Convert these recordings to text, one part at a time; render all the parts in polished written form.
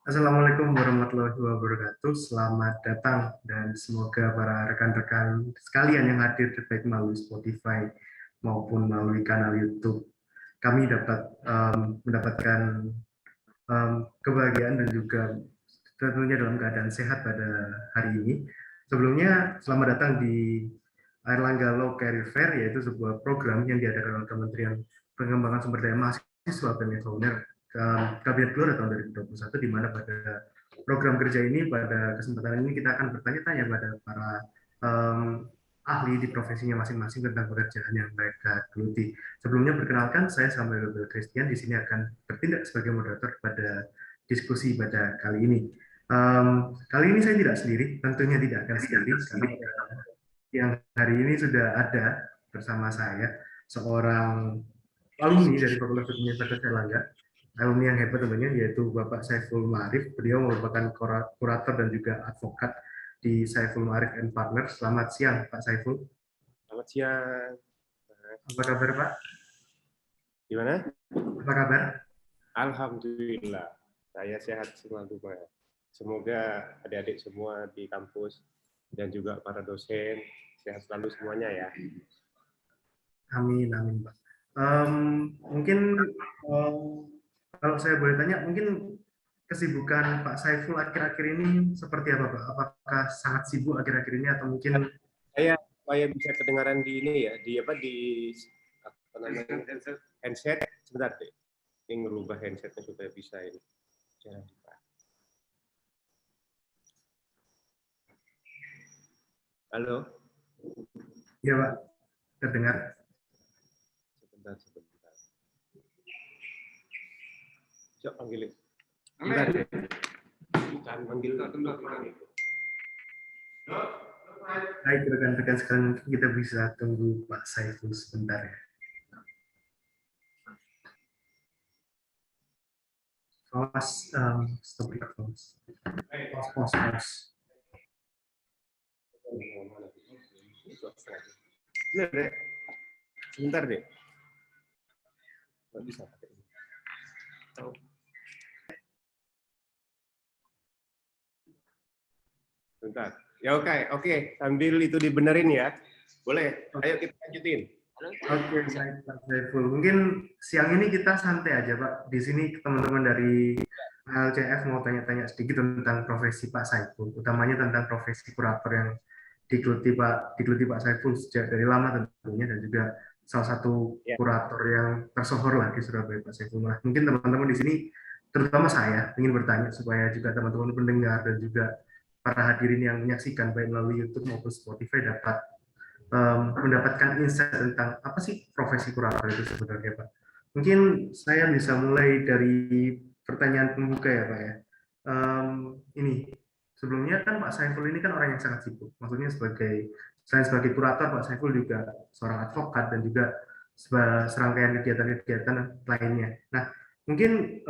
Assalamualaikum warahmatullahi wabarakatuh. Selamat datang dan semoga para rekan-rekan sekalian yang hadir baik melalui Spotify maupun melalui kanal YouTube kami dapat mendapatkan kebahagiaan dan juga tentunya dalam keadaan sehat pada hari ini. Sebelumnya selamat datang di Airlangga Law Career Fair, yaitu sebuah program yang diadakan oleh Kementerian Pengembangan Sumber Daya Mahasiswa PMIFOUNER Kabinet Keluarga tahun 2021, di mana pada program kerja ini, pada kesempatan ini kita akan bertanya-tanya pada para um, ahli di profesinya masing-masing tentang pekerjaan yang mereka geluti. Sebelumnya perkenalkan, saya Samuel Christian di sini akan bertindak sebagai moderator pada diskusi pada kali ini. Kali ini saya tidak sendiri, tentunya tidak akan sendiri, karena yang hari ini sudah ada bersama saya seorang alumni dari Fakultas Hukum Universitas Erlangga, alumni yang hebat tentunya, yaitu Bapak Saiful Ma'arif. Beliau merupakan kurator dan juga advokat di Saiful Ma'arif and Partners. Selamat siang, Pak Saiful. Selamat siang. Apa kabar, Pak? Gimana? Apa kabar? Alhamdulillah, saya sehat selalu, Pak. Semoga adik-adik semua di kampus dan juga para dosen sehat selalu semuanya ya. Amin, amin, Pak. Mungkin kalau saya boleh tanya, mungkin kesibukan Pak Saiful akhir-akhir ini seperti apa, Pak? Apakah sangat sibuk akhir-akhir ini atau mungkin Saya bisa kedengaran di ini ya, di apa namanya handset. Sebentar deh, ini merubah handsetnya supaya bisa ini. Halo. Ya, Pak, terdengar. Sebentar. Coba panggilin. Sebentar deh. Bukan manggil. Baik, rekan-rekan sekalian, kita bisa tunggu Pak Saiful sebentar ya. Stop record, pause. Sebentar deh. Nggak bisa pakai ini. Bentar. Ya oke. Sambil itu dibenerin ya. Boleh. Ayo kita lanjutin. Oke, baik Pak Saiful. Mungkin siang ini kita santai aja, Pak. Di sini teman-teman dari LCF mau tanya-tanya sedikit tentang profesi Pak Saiful, utamanya tentang profesi kurator yang digeluti Pak Saiful sejak dari lama tentunya, dan juga salah satu kurator yang tersohor lah di Surabaya, Pak Saiful. Nah, mungkin teman-teman di sini, terutama saya, ingin bertanya supaya juga teman-teman pendengar dan juga para hadirin yang menyaksikan baik melalui YouTube maupun Spotify dapat mendapatkan insight tentang apa sih profesi kurator itu sebenarnya, Pak. Mungkin saya bisa mulai dari pertanyaan pembuka ya, Pak ya. Ini sebelumnya kan Pak Saiful ini kan orang yang sangat sibuk. Maksudnya selain sebagai kurator, Pak Saiful juga seorang advokat dan juga serangkaian kegiatan-kegiatan lainnya. Nah, mungkin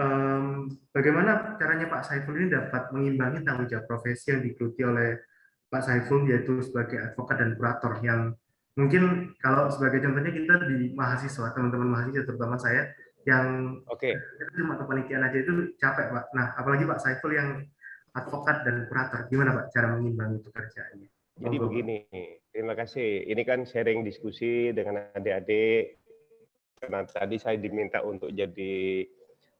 bagaimana caranya Pak Saiful ini dapat mengimbangi tanggung jawab profesi yang digeluti oleh Pak Saiful, yaitu sebagai advokat dan kurator, yang mungkin kalau sebagai contohnya kita di mahasiswa, teman-teman mahasiswa terutama saya, yang cuma kepanitiaan aja itu capek, Pak. Nah, apalagi Pak Saiful yang advokat dan kurator, gimana Pak cara mengimbangi pekerjaannya? Jadi begini, terima kasih. Ini kan sharing diskusi dengan adik-adik. Karena tadi saya diminta untuk jadi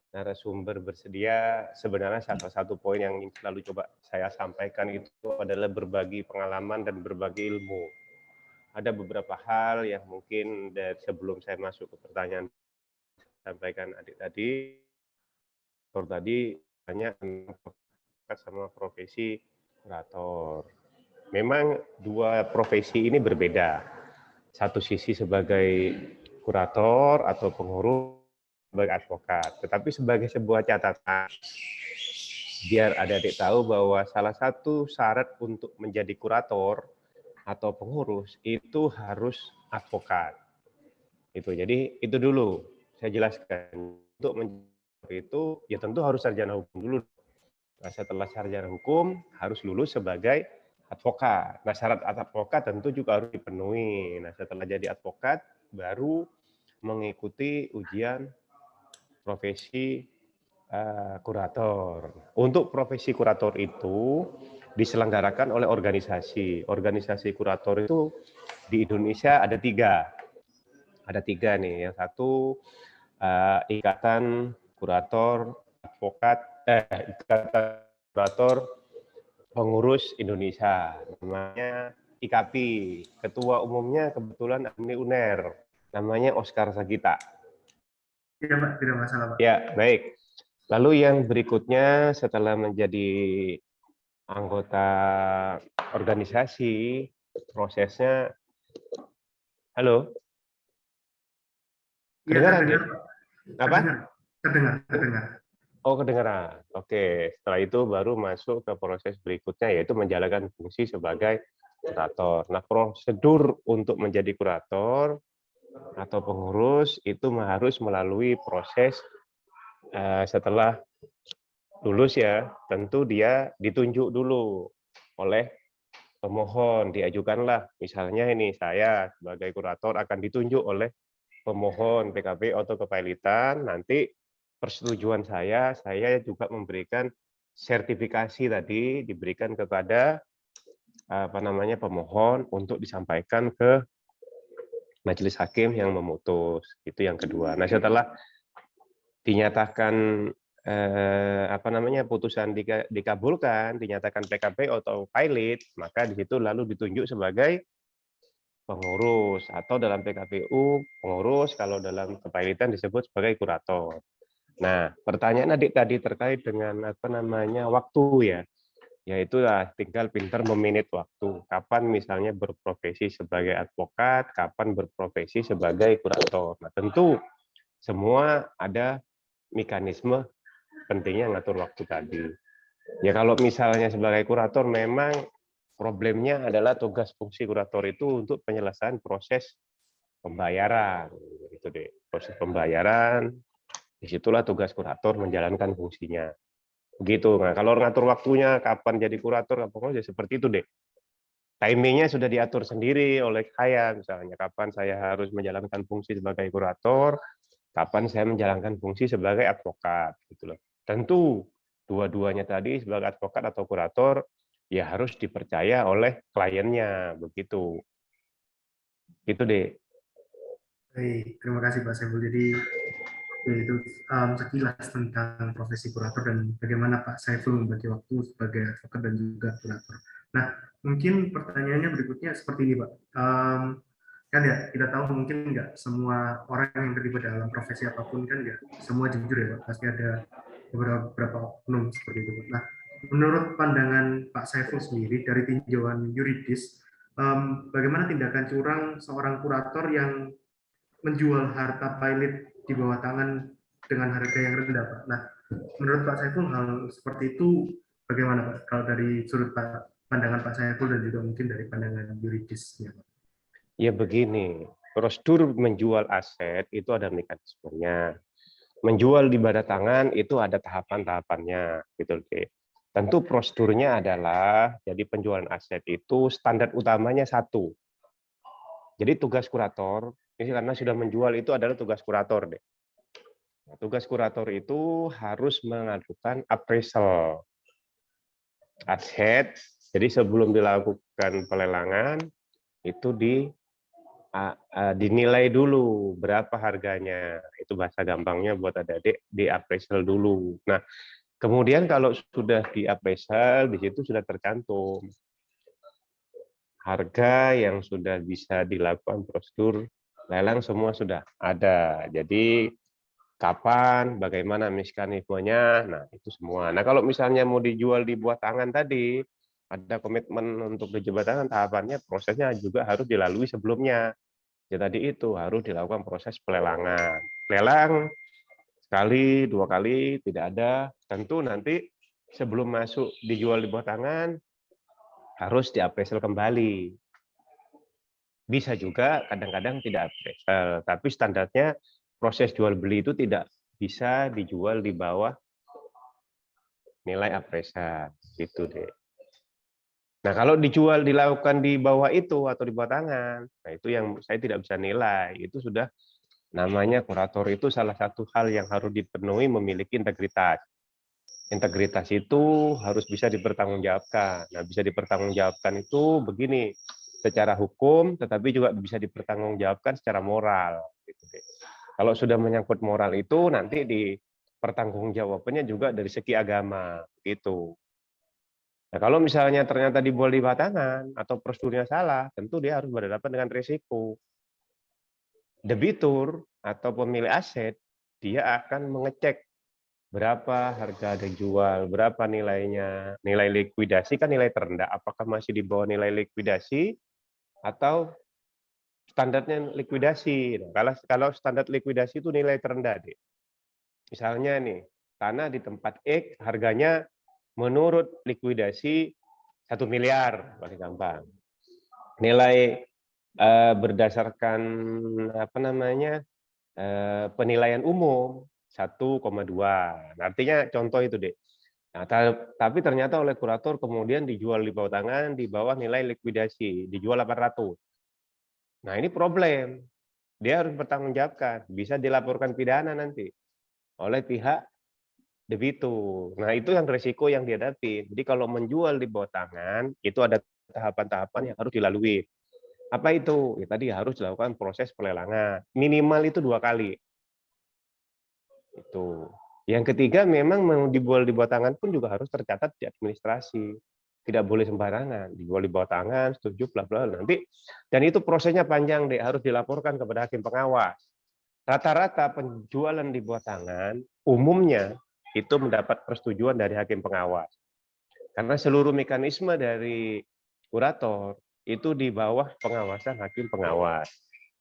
narasumber bersedia, sebenarnya salah satu poin yang selalu coba saya sampaikan itu adalah berbagi pengalaman dan berbagi ilmu. Ada beberapa hal yang mungkin dari sebelum saya masuk ke pertanyaan sampaikan adik tadi banyak sama profesi kurator. Memang dua profesi ini berbeda. Satu sisi sebagai kurator atau pengurus, sebagai advokat. Tetapi sebagai sebuah catatan, biar adik-adik tahu bahwa salah satu syarat untuk menjadi kurator atau pengurus itu harus advokat. Jadi itu dulu saya jelaskan. Untuk menjadi itu ya tentu harus sarjana hukum dulu. Nah, setelah sarjana hukum harus lulus sebagai advokat. Nah, syarat advokat tentu juga harus dipenuhi. Nah, setelah jadi advokat baru mengikuti ujian profesi kurator. Untuk profesi kurator itu diselenggarakan oleh organisasi. Organisasi kurator itu di Indonesia ada 3. Ada 3 nih. Yang satu Ikatan Kurator Advokat, Ikatan Kurator Pengurus Indonesia, namanya IKAPI. Ketua umumnya kebetulan alumni UNER, namanya Oscar Sagita. Iya Pak, tidak masalah Pak. Ya, baik. Lalu yang berikutnya setelah menjadi anggota organisasi, prosesnya, halo, Iya kedengaran terdengar deh? Pak. Apa? Terdengar. Oh, kedengaran. Oke, setelah itu baru masuk ke proses berikutnya, yaitu menjalankan fungsi sebagai kurator. Nah, prosedur untuk menjadi kurator atau pengurus itu harus melalui proses setelah lulus ya, tentu dia ditunjuk dulu oleh pemohon, diajukanlah. Misalnya ini saya sebagai kurator akan ditunjuk oleh pemohon PKP atau kepailitan, nanti persetujuan saya juga memberikan sertifikasi tadi diberikan kepada pemohon untuk disampaikan ke majelis hakim yang memutus. Itu yang kedua. Nah, setelah dinyatakan putusan dikabulkan, dinyatakan PKP atau pilot, maka di situ lalu ditunjuk sebagai pengurus atau dalam PKPU pengurus, kalau dalam kepailitan disebut sebagai kurator. Nah, pertanyaan adik tadi terkait dengan waktu ya, yaitu tinggal pintar memanage waktu. Kapan misalnya berprofesi sebagai advokat, kapan berprofesi sebagai kurator. Nah, tentu semua ada mekanisme pentingnya ngatur waktu tadi. Ya kalau misalnya sebagai kurator memang problemnya adalah tugas fungsi kurator itu untuk penyelesaian proses pembayaran. Itu deh, proses pembayaran. Disitulah tugas kurator menjalankan fungsinya. Begitu. Nah, kalau ngatur waktunya kapan jadi kurator, pokoknya seperti itu deh. Timingnya sudah diatur sendiri oleh saya, misalnya kapan saya harus menjalankan fungsi sebagai kurator, kapan saya menjalankan fungsi sebagai advokat, gitu loh. Tentu dua-duanya tadi sebagai advokat atau kurator ya harus dipercaya oleh kliennya, begitu. Itu deh. Baik, terima kasih Pak Saiful. Jadi yaitu sekilas tentang profesi kurator dan bagaimana Pak Saiful membagi waktu sebagai advokat dan juga kurator. Nah, mungkin pertanyaannya berikutnya seperti ini Pak. Kan ya kita tahu mungkin nggak semua orang yang terlibat dalam profesi apapun kan nggak semua jujur ya Pak. Pasti ada beberapa oknum seperti itu Pak. Nah, menurut pandangan Pak Saiful sendiri dari tinjauan yuridis, bagaimana tindakan curang seorang kurator yang menjual harta pilot di bawah tangan dengan harga yang rendah, Pak. Nah, menurut Pak Saiful hal seperti itu bagaimana, Pak? Kalau dari sudut pandangan Pak Saiful dan juga mungkin dari pandangan yuridisnya, Pak. Ya begini, prosedur menjual aset itu ada mekanismenya. Menjual di bawah tangan itu ada tahapan-tahapannya, gitu deh. Tentu prosedurnya adalah jadi penjualan aset itu standar utamanya satu. Jadi tugas kurator ini karena sudah menjual itu adalah tugas kurator deh. Tugas kurator itu harus mengajukan appraisal aset. Jadi sebelum dilakukan pelelangan itu dinilai dulu berapa harganya. Itu bahasa gampangnya buat adik-adik di appraisal dulu. Nah, kemudian kalau sudah di appraisal di situ sudah tercantum harga yang sudah bisa dilakukan prosedur lelang, semua sudah ada. Jadi kapan, bagaimana mekanismenya, nah itu semua. Nah kalau misalnya mau dijual di bawah tangan tadi, ada komitmen untuk di bawah tangan, tahapannya prosesnya juga harus dilalui sebelumnya. Ya tadi itu harus dilakukan proses pelelangan. Lelang sekali, 2 kali tidak ada, tentu nanti sebelum masuk dijual di bawah tangan harus diappraisal kembali. Bisa juga kadang-kadang tidak appraisal, tapi standarnya proses jual beli itu tidak bisa dijual di bawah nilai appraisal, gitu deh. Nah, kalau dilakukan di bawah itu atau di bawah tangan, nah itu yang saya tidak bisa nilai, itu sudah Namanya kurator itu salah satu hal yang harus dipenuhi memiliki integritas. Integritas itu harus bisa dipertanggungjawabkan. Nah, bisa dipertanggungjawabkan itu begini, secara hukum, tetapi juga bisa dipertanggungjawabkan secara moral. Kalau sudah menyangkut moral itu, nanti di pertanggungjawabannya juga dari segi agama. Gitu. Nah, kalau misalnya ternyata dibuat di batangan atau prosedurnya salah, tentu dia harus berhadapan dengan risiko. Debitur atau pemilik aset, dia akan mengecek berapa harga dijual, berapa nilainya, nilai likuidasi kan nilai terendah, apakah masih di bawah nilai likuidasi atau standarnya likuidasi. Nah, kalau standar likuidasi itu nilai terendah, deh. Misalnya nih, tanah di tempat X harganya menurut likuidasi 1 miliar, paling gampang. Nilai berdasarkan apa namanya penilaian umum 1,2. Nah, artinya contoh itu, deh. Nah, tapi ternyata oleh kurator kemudian dijual di bawah tangan di bawah nilai likuidasi, dijual 800. Nah, ini problem. Dia harus bertanggungjawabkan, bisa dilaporkan pidana nanti oleh pihak debitur. Nah, itu yang risiko yang dihadapi. Jadi kalau menjual di bawah tangan, itu ada tahapan-tahapan yang harus dilalui. Apa itu? Ya, tadi harus dilakukan proses pelelangan. Minimal itu 2 kali. Itu. Yang ketiga, memang mau dijual di bawah tangan pun juga harus tercatat di administrasi. Tidak boleh sembarangan. Dijual di bawah tangan, setuju, bla bla. Nanti, dan itu prosesnya panjang, deh. Harus dilaporkan kepada hakim pengawas. Rata-rata penjualan di bawah tangan, umumnya itu mendapat persetujuan dari hakim pengawas. Karena seluruh mekanisme dari kurator itu di bawah pengawasan hakim pengawas.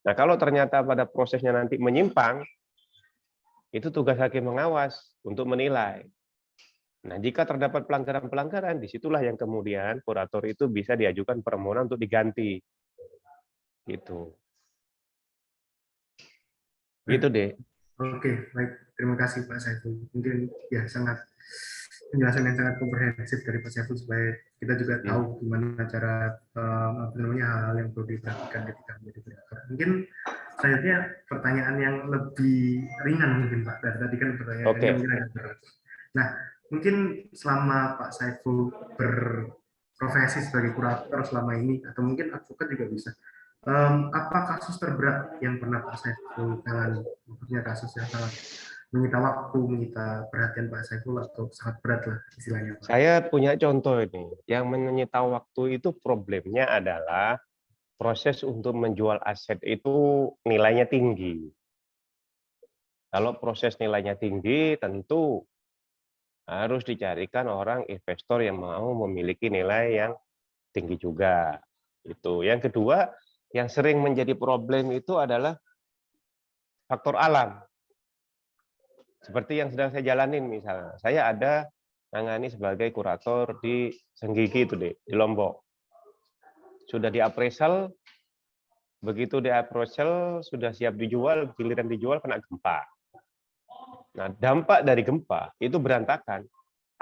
Nah, kalau ternyata pada prosesnya nanti menyimpang, itu tugas hakim pengawas untuk menilai. Nah, jika terdapat pelanggaran-pelanggaran, disitulah yang kemudian kurator itu bisa diajukan permohonan untuk diganti. Gitu. Gitu, deh. Oke, baik. Terima kasih Pak Saiful. Mungkin ya sangat penjelasan yang sangat komprehensif dari Pak Saiful supaya kita juga tahu gimana cara apa namanya hal-hal yang perlu diperhatikan ketika menjadi kurator. Mungkin selanjutnya pertanyaan yang lebih ringan mungkin Pak. Dari tadi kan pertanyaannya mungkin agak berat. Nah, mungkin selama Pak Saiful berprofesi sebagai kurator selama ini atau mungkin advokat juga bisa. Apa kasus terberat yang pernah Pak Saiful tangani? Maksudnya kasus yang sangat menyita waktu, menyita perhatian Pak Saiful atau sangat berat lah istilahnya Pak. Saya punya contoh ini. Yang menyita waktu itu problemnya adalah proses untuk menjual aset itu nilainya tinggi. Kalau proses nilainya tinggi, tentu harus dicarikan orang investor yang mau memiliki nilai yang tinggi juga. Itu. Yang kedua, yang sering menjadi problem itu adalah faktor alam. Seperti yang sedang saya jalanin misalnya. Saya ada nangani sebagai kurator di Senggigi itu, deh, di Lombok. Sudah di appraisal, begitu di appraisal sudah siap dijual, giliran dijual kena gempa. Nah, dampak dari gempa itu berantakan.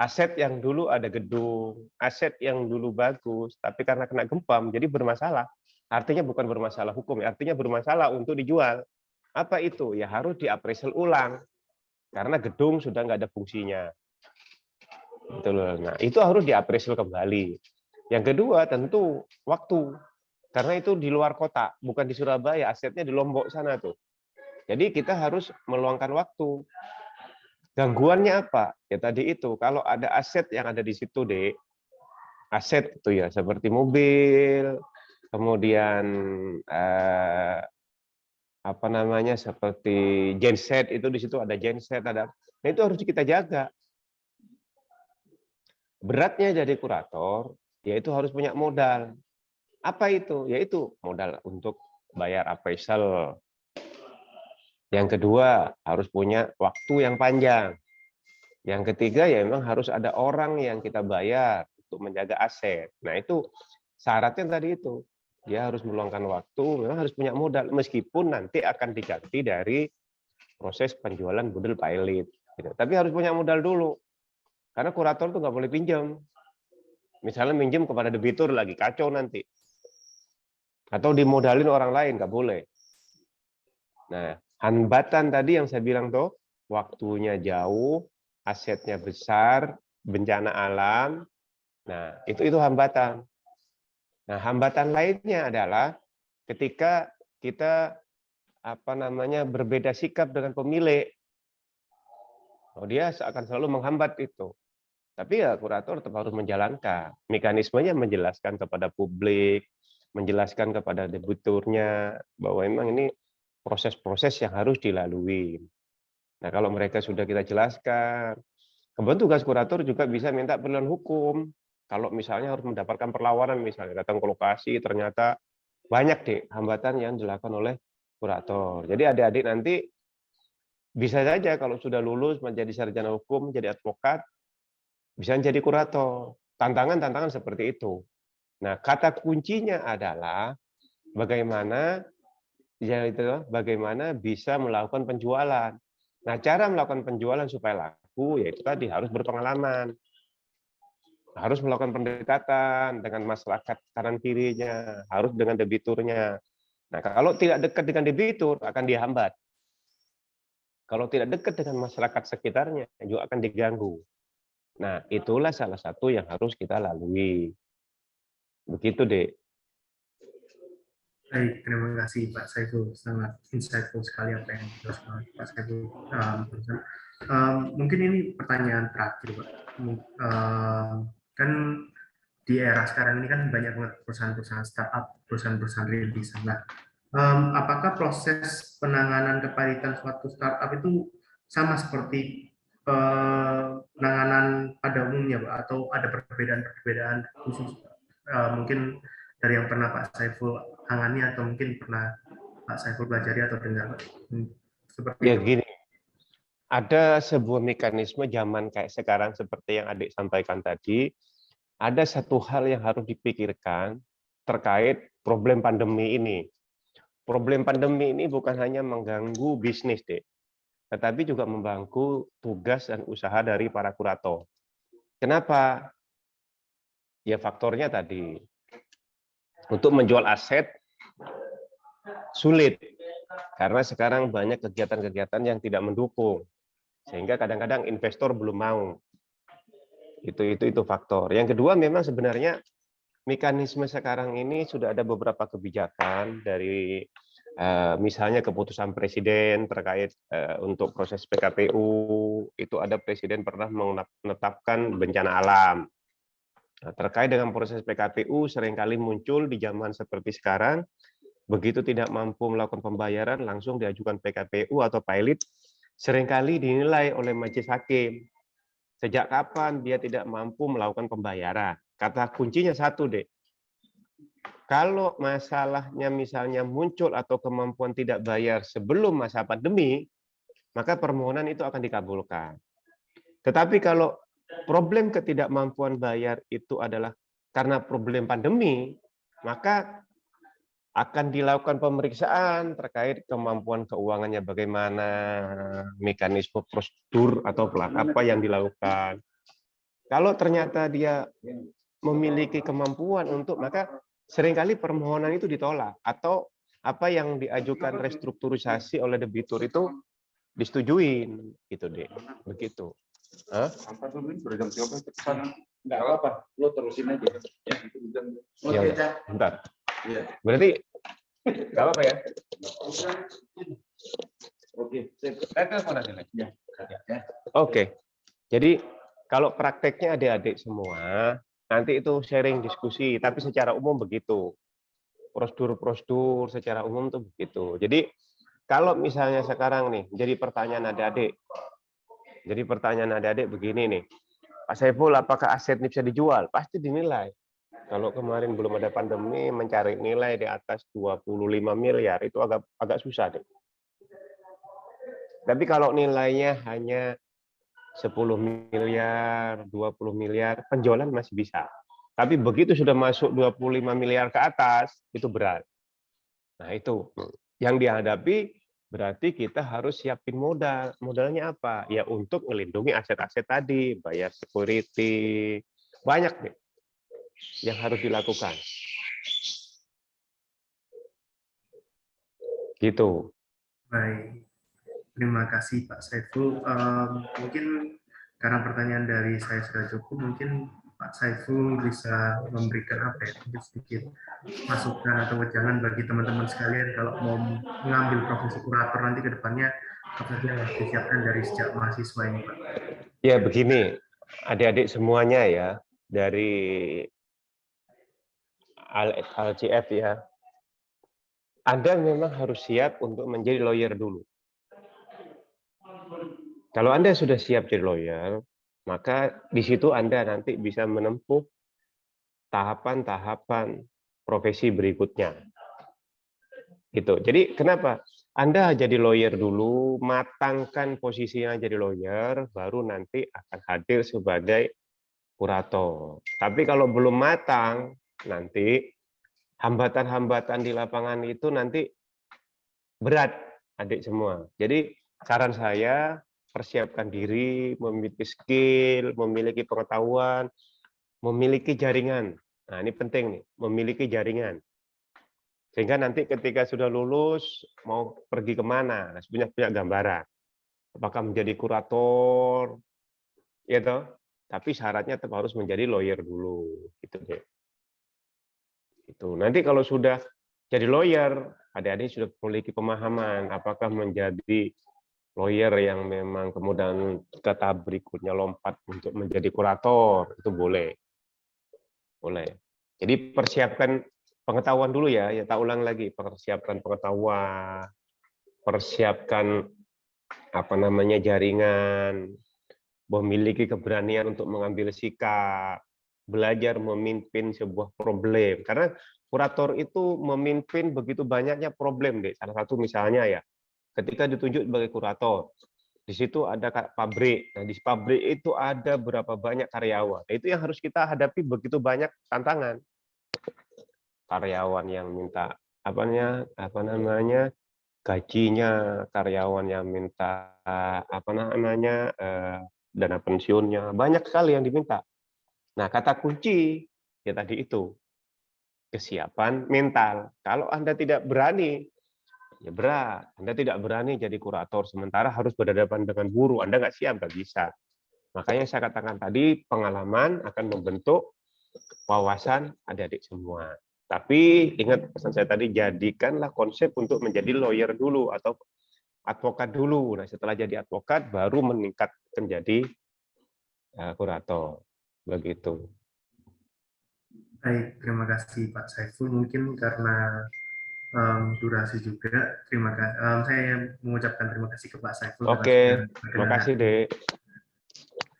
Aset yang dulu ada gedung, aset yang dulu bagus, tapi karena kena gempa menjadi bermasalah. Artinya bukan bermasalah hukum, artinya bermasalah untuk dijual. Apa itu? Ya harus diappraisal ulang. Karena gedung sudah nggak ada fungsinya. Gitu loh. Nah, itu harus diappraisal kembali. Yang kedua tentu waktu. Karena itu di luar kota, bukan di Surabaya, asetnya di Lombok sana tuh. Jadi kita harus meluangkan waktu. Gangguannya apa? Ya tadi itu, kalau ada aset yang ada di situ, Dek, aset itu ya seperti mobil, kemudian apa namanya seperti genset itu di situ ada genset, ada. Nah, itu harus kita jaga. Beratnya jadi kurator, yaitu harus punya modal. Apa itu? Yaitu modal untuk bayar appraisal. Yang kedua, harus punya waktu yang panjang. Yang ketiga, ya memang harus ada orang yang kita bayar untuk menjaga aset. Nah, itu syaratnya tadi itu. Dia harus meluangkan waktu, memang harus punya modal. Meskipun nanti akan diganti dari proses penjualan budel pilot. Gitu. Tapi harus punya modal dulu. Karena kurator itu nggak boleh pinjam. Misalnya minjem kepada debitur lagi, kacau nanti. Atau dimodalin orang lain, nggak boleh. Nah, Hambatan tadi yang saya bilang tuh, waktunya jauh, asetnya besar, bencana alam. Nah, itu hambatan. Nah, hambatan lainnya adalah ketika kita berbeda sikap dengan pemilik. Oh, dia akan selalu menghambat itu. Tapi ya kurator tetap harus menjalankan. Mekanismenya menjelaskan kepada publik, menjelaskan kepada debiturnya bahwa memang ini proses-proses yang harus dilalui. Nah, kalau mereka sudah kita jelaskan, kemudian tugas kurator juga bisa minta perlindungan hukum. Kalau misalnya harus mendapatkan perlawanan, misalnya datang ke lokasi, ternyata banyak deh hambatan yang dilakukan oleh kurator. Jadi adik-adik nanti bisa saja kalau sudah lulus menjadi sarjana hukum, menjadi advokat, bisa menjadi kurator. Tantangan-tantangan seperti itu. Nah, kata kuncinya adalah bagaimana bagaimana bisa melakukan penjualan. Nah, cara melakukan penjualan supaya laku yaitu tadi harus berpengalaman. Harus melakukan pendekatan dengan masyarakat kanan kirinya, harus dengan debiturnya. Nah, kalau tidak dekat dengan debitur akan dihambat. Kalau tidak dekat dengan masyarakat sekitarnya juga akan diganggu. Nah, itulah salah satu yang harus kita lalui. Begitu, Dek. Baik, terima kasih Pak Saiful, sangat insightful sekali apa yang dijelaskan oleh Pak Saiful. Barusan. Mungkin ini pertanyaan terakhir, Pak. Kan di era sekarang ini kan banyak banget perusahaan-perusahaan startup, perusahaan-perusahaan rintisan. Nah, apakah proses penanganan keparitan suatu startup itu sama seperti penanganan pada umumnya, Pak? Atau ada perbedaan-perbedaan khusus? Mungkin dari yang pernah Pak Saiful tangani atau mungkin pernah Pak Saiful pelajari atau dengar, seperti Ya itu. gini, ada sebuah mekanisme zaman kayak sekarang seperti yang adik sampaikan tadi, ada satu hal yang harus dipikirkan terkait problem pandemi ini. Problem pandemi ini bukan hanya mengganggu bisnis, Dek, tetapi juga mengganggu tugas dan usaha dari para kurator. Kenapa? Ya faktornya tadi, untuk menjual aset sulit, karena sekarang banyak kegiatan-kegiatan yang tidak mendukung, sehingga kadang-kadang investor belum mau. Itu faktor. Yang kedua memang sebenarnya mekanisme sekarang ini sudah ada beberapa kebijakan dari misalnya keputusan presiden terkait untuk proses PKPU, itu ada presiden pernah menetapkan bencana alam. Nah, terkait dengan proses PKPU seringkali muncul di zaman seperti sekarang, begitu tidak mampu melakukan pembayaran langsung diajukan PKPU atau pilot, seringkali dinilai oleh majelis hakim. Sejak kapan dia tidak mampu melakukan pembayaran? Kata kuncinya satu, Dek. Kalau masalahnya misalnya muncul atau kemampuan tidak bayar sebelum masa pandemi, maka permohonan itu akan dikabulkan. Tetapi kalau problem ketidakmampuan bayar itu adalah karena problem pandemi, maka akan dilakukan pemeriksaan terkait kemampuan keuangannya bagaimana, mekanisme prosedur atau apa yang dilakukan. Kalau ternyata dia memiliki kemampuan untuk, maka seringkali permohonan itu ditolak atau apa yang diajukan restrukturisasi oleh debitur itu disetujuin, gitu deh, begitu. Hah? Nggak apa-apa, lo terusin aja. Ya, bentar. Berarti nggak apa-apa ya? Oke. Jadi kalau prakteknya adik-adik semua, nanti itu sharing diskusi, tapi secara umum begitu. Prosedur-prosedur secara umum tuh begitu. Jadi kalau misalnya sekarang nih, jadi pertanyaan adik-adik. Jadi pertanyaan adik-adik begini nih. Pak Saiful, apakah aset ini bisa dijual? Pasti dinilai. Kalau kemarin belum ada pandemi, mencari nilai di atas 25 miliar itu agak susah deh. Tapi kalau nilainya hanya 10 miliar, 20 miliar, penjualan masih bisa. Tapi begitu sudah masuk 25 miliar ke atas, itu berat. Nah itu yang dihadapi, berarti kita harus siapin modal. Modalnya apa? Ya untuk melindungi aset-aset tadi, bayar security, banyak deh yang harus dilakukan. Gitu. Baik. terima kasih Pak Saiful. Mungkin karena pertanyaan dari saya sudah cukup, mungkin Pak Saiful bisa memberikan apa ya, mungkin sedikit masukan atau wejangan bagi teman-teman sekalian kalau mau mengambil profesi kurator nanti ke depannya apa saja yang harus disiapkan dari sejak mahasiswa ini, Pak? Ya begini, adik-adik semuanya ya, dari LCF ya, Anda memang harus siap untuk menjadi lawyer dulu. Kalau Anda sudah siap jadi lawyer, maka di situ Anda nanti bisa menempuh tahapan-tahapan profesi berikutnya. Gitu. Jadi kenapa? Anda jadi lawyer dulu, matangkan posisinya jadi lawyer, baru nanti akan hadir sebagai kurator. Tapi kalau belum matang, nanti hambatan-hambatan di lapangan itu nanti berat, adik semua. Jadi saran saya, persiapkan diri, memiliki skill, memiliki pengetahuan, memiliki jaringan. Nah, ini penting nih, memiliki jaringan. Sehingga nanti ketika sudah lulus, mau pergi kemana, punya gambaran. Apakah menjadi kurator, ya toh? Tapi syaratnya tetap harus menjadi lawyer dulu. Gitu deh. Itu. Nanti kalau sudah jadi lawyer, adik-adik sudah memiliki pemahaman apakah menjadi lawyer yang memang kemudian ke tahap berikutnya lompat untuk menjadi kurator, itu boleh. Boleh. Jadi persiapkan pengetahuan dulu ya, tak ulang lagi, persiapkan pengetahuan, persiapkan apa namanya jaringan, memiliki keberanian untuk mengambil sikap, belajar memimpin sebuah problem. Karena kurator itu memimpin begitu banyaknya problem, deh. Salah satu misalnya ya, ketika ditunjuk sebagai kurator, di situ ada pabrik. Nah, di pabrik itu ada berapa banyak karyawan. Itu yang harus kita hadapi, begitu banyak tantangan. Karyawan yang minta apa namanya gajinya, karyawan yang minta apa namanya dana pensiunnya, banyak sekali yang diminta. Nah, kata kunci ya tadi itu kesiapan mental. Kalau Anda tidak berani, ya berat. Anda tidak berani jadi kurator, sementara harus berhadapan dengan guru. Anda nggak siap, nggak bisa. Makanya saya katakan tadi, pengalaman akan membentuk wawasan adik-adik semua. Tapi ingat pesan saya tadi, jadikanlah konsep untuk menjadi lawyer dulu atau advokat dulu. Nah, setelah jadi advokat, baru meningkat menjadi kurator. Begitu. Baik, terima kasih Pak Saiful. Mungkin karena durasi juga, saya mengucapkan terima kasih ke Pak Saiful Oke, terima kasih, Dek.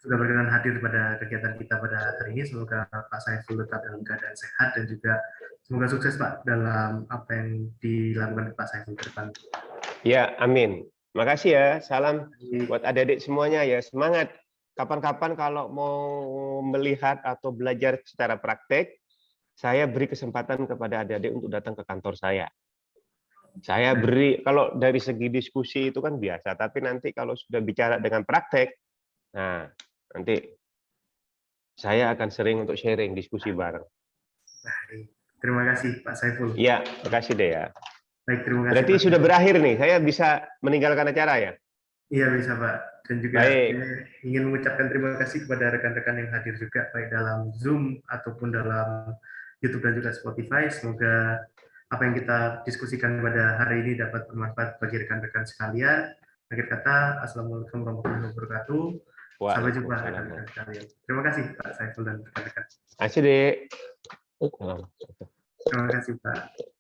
sudah berkenan hadir pada kegiatan kita pada hari ini. Semoga Pak Saiful tetap dalam keadaan sehat dan juga semoga sukses Pak dalam apa yang dilakukan Pak Saiful ke depan. Ya, amin. Makasih ya. Salam buat adik-adik semuanya ya. Semangat. Kapan-kapan kalau mau melihat atau belajar secara praktek, saya beri kesempatan kepada adik-adik untuk datang ke kantor saya. Saya beri, kalau dari segi diskusi itu kan biasa, tapi nanti kalau sudah bicara dengan praktek, nah nanti saya akan sering untuk sharing, diskusi bareng. Baik. Terima kasih Pak Saiful. Iya, terima kasih deh ya. Baik, terima kasih. Berarti Pak sudah Saiful. berakhir nih, saya bisa meninggalkan acara ya? Iya bisa Pak. Dan juga saya ingin mengucapkan terima kasih kepada rekan-rekan yang hadir juga, baik dalam Zoom ataupun dalam YouTube dan juga Spotify. Semoga apa yang kita diskusikan pada hari ini dapat bermanfaat bagi rekan-rekan sekalian. Akhir kata, Assalamualaikum warahmatullahi wabarakatuh. Sampai jumpa rekan-rekan sekalian. Terima kasih Pak Saiful dan rekan-rekan. Terima kasih, Dek. Terima kasih Pak.